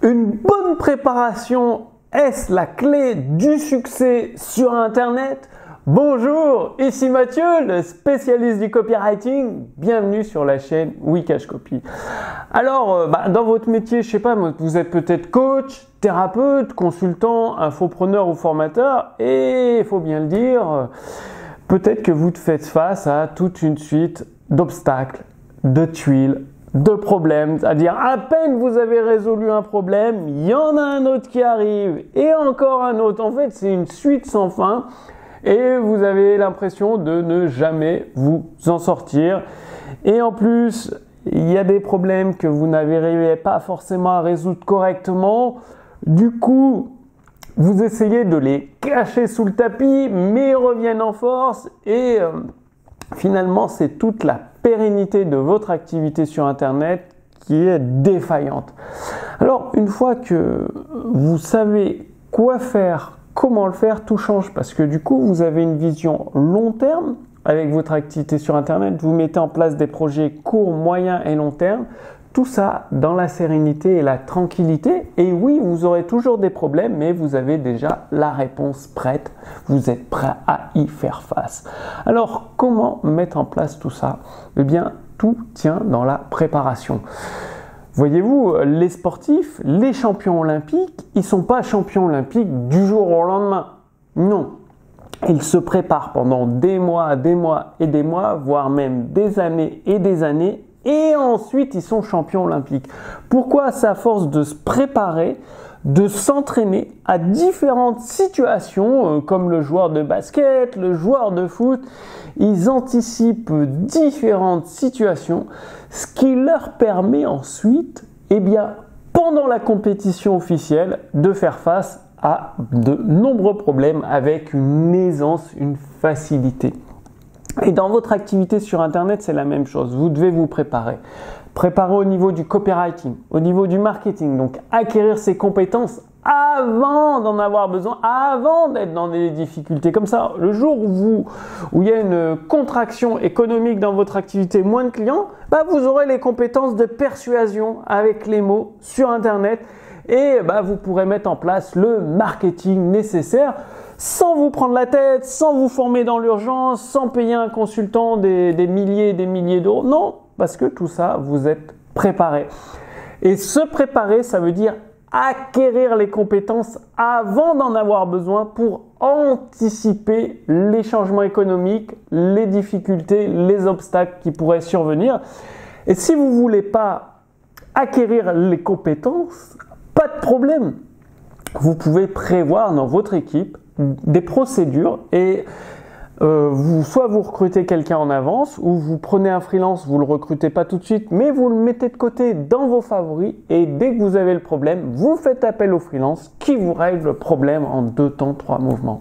Une bonne préparation, est-ce la clé du succès sur Internet? Bonjour, ici Mathieu, le spécialiste du copywriting. Bienvenue sur la chaîne Wikash Copy. Alors, dans votre métier, je sais pas, vous êtes peut-être coach, thérapeute, consultant, infopreneur ou formateur, et il faut bien le dire, peut-être que vous faites face à toute une suite d'obstacles, de tuiles, de problèmes, c'est-à-dire à peine vous avez résolu un problème, il y en a un autre qui arrive et encore un autre. En fait, c'est une suite sans fin et vous avez l'impression de ne jamais vous en sortir. Et en plus, il y a des problèmes que vous n'arrivez pas forcément à résoudre correctement. Du coup, vous essayez de les cacher sous le tapis, mais ils reviennent en force et finalement, c'est toute la pérennité de votre activité sur Internet qui est défaillante. Alors, une fois que vous savez quoi faire, comment le faire, tout change parce que du coup, vous avez une vision long terme avec votre activité sur Internet. Vous mettez en place des projets courts, moyens et long terme. Tout ça dans la sérénité et la tranquillité. Et oui, vous aurez toujours des problèmes, mais vous avez déjà la réponse prête. Vous êtes prêt à y faire face. Alors, comment mettre en place tout ça? Eh bien, tout tient dans la préparation. Voyez-vous, les sportifs, les champions olympiques, ils ne sont pas champions olympiques du jour au lendemain. Non. Ils se préparent pendant des mois et des mois, voire même des années et des années. Et ensuite, ils sont champions olympiques. Pourquoi? C'est à force de se préparer, de s'entraîner à différentes situations, comme le joueur de basket, le joueur de foot. Ils anticipent différentes situations, ce qui leur permet ensuite, pendant la compétition officielle, de faire face à de nombreux problèmes avec une aisance, une facilité. Et dans votre activité sur Internet, c'est la même chose. Vous devez vous préparer. Préparer au niveau du copywriting, au niveau du marketing. Donc, acquérir ces compétences avant d'en avoir besoin, avant d'être dans des difficultés. Comme ça, le jour où il y a une contraction économique dans votre activité, moins de clients, vous aurez les compétences de persuasion avec les mots sur Internet. Et vous pourrez mettre en place le marketing nécessaire sans vous prendre la tête, sans vous former dans l'urgence, sans payer un consultant des milliers et des milliers d'euros. Non, parce que tout ça, vous êtes préparé. Et se préparer, ça veut dire acquérir les compétences avant d'en avoir besoin pour anticiper les changements économiques, les difficultés, les obstacles qui pourraient survenir. Et si vous ne voulez pas acquérir les compétences, pas de problème. Vous pouvez prévoir dans votre équipe des procédures et soit vous recrutez quelqu'un en avance ou vous prenez un freelance, vous ne le recrutez pas tout de suite, mais vous le mettez de côté dans vos favoris et dès que vous avez le problème, vous faites appel au freelance qui vous règle le problème en 2 temps, 3 mouvements.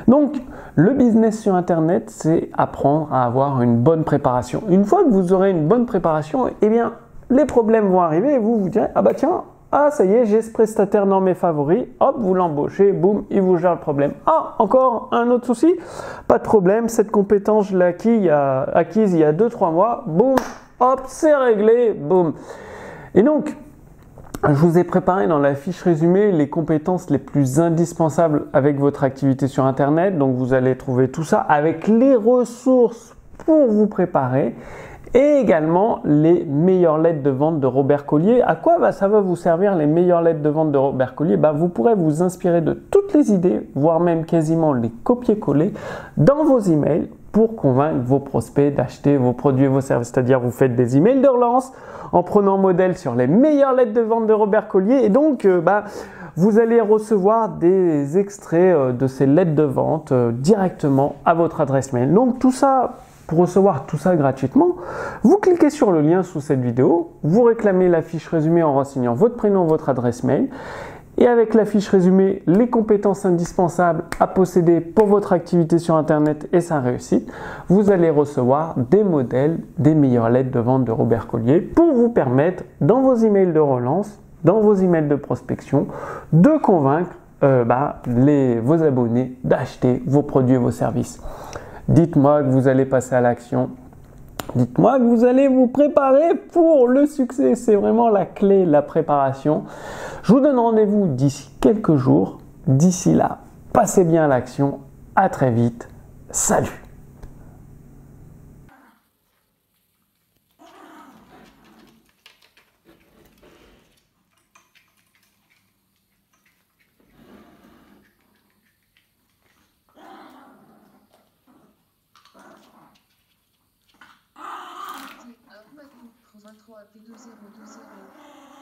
Donc, le business sur Internet, c'est apprendre à avoir une bonne préparation. Une fois que vous aurez une bonne préparation, les problèmes vont arriver et vous vous direz, ça y est, j'ai ce prestataire dans mes favoris. Hop, vous l'embauchez, boum, il vous gère le problème. Encore un autre souci? Pas de problème, cette compétence, je l'ai acquise il y a 2-3 mois. Boum, hop, c'est réglé, boum. Et donc, je vous ai préparé dans la fiche résumée les compétences les plus indispensables avec votre activité sur Internet. Donc, vous allez trouver tout ça avec les ressources pour vous préparer. Et également les meilleures lettres de vente de Robert Collier. À quoi ça va vous servir les meilleures lettres de vente de Robert Collier? Vous pourrez vous inspirer de toutes les idées, voire même quasiment les copier-coller dans vos emails pour convaincre vos prospects d'acheter vos produits et vos services. C'est-à-dire vous faites des emails de relance en prenant modèle sur les meilleures lettres de vente de Robert Collier et donc vous allez recevoir des extraits de ces lettres de vente directement à votre adresse mail. Donc tout ça, pour recevoir tout ça gratuitement, vous cliquez sur le lien sous cette vidéo, vous réclamez la fiche résumée en renseignant votre prénom, votre adresse mail, et avec la fiche résumée, les compétences indispensables à posséder pour votre activité sur Internet et sa réussite, vous allez recevoir des modèles des meilleures lettres de vente de Robert Collier pour vous permettre, dans vos emails de relance, dans vos emails de prospection, de convaincre vos abonnés d'acheter vos produits et vos services. Dites-moi que vous allez passer à l'action. Dites-moi que vous allez vous préparer pour le succès. C'est vraiment la clé, la préparation. Je vous donne rendez-vous d'ici quelques jours. D'ici là, passez bien à l'action. À très vite. Salut! P2023 P2020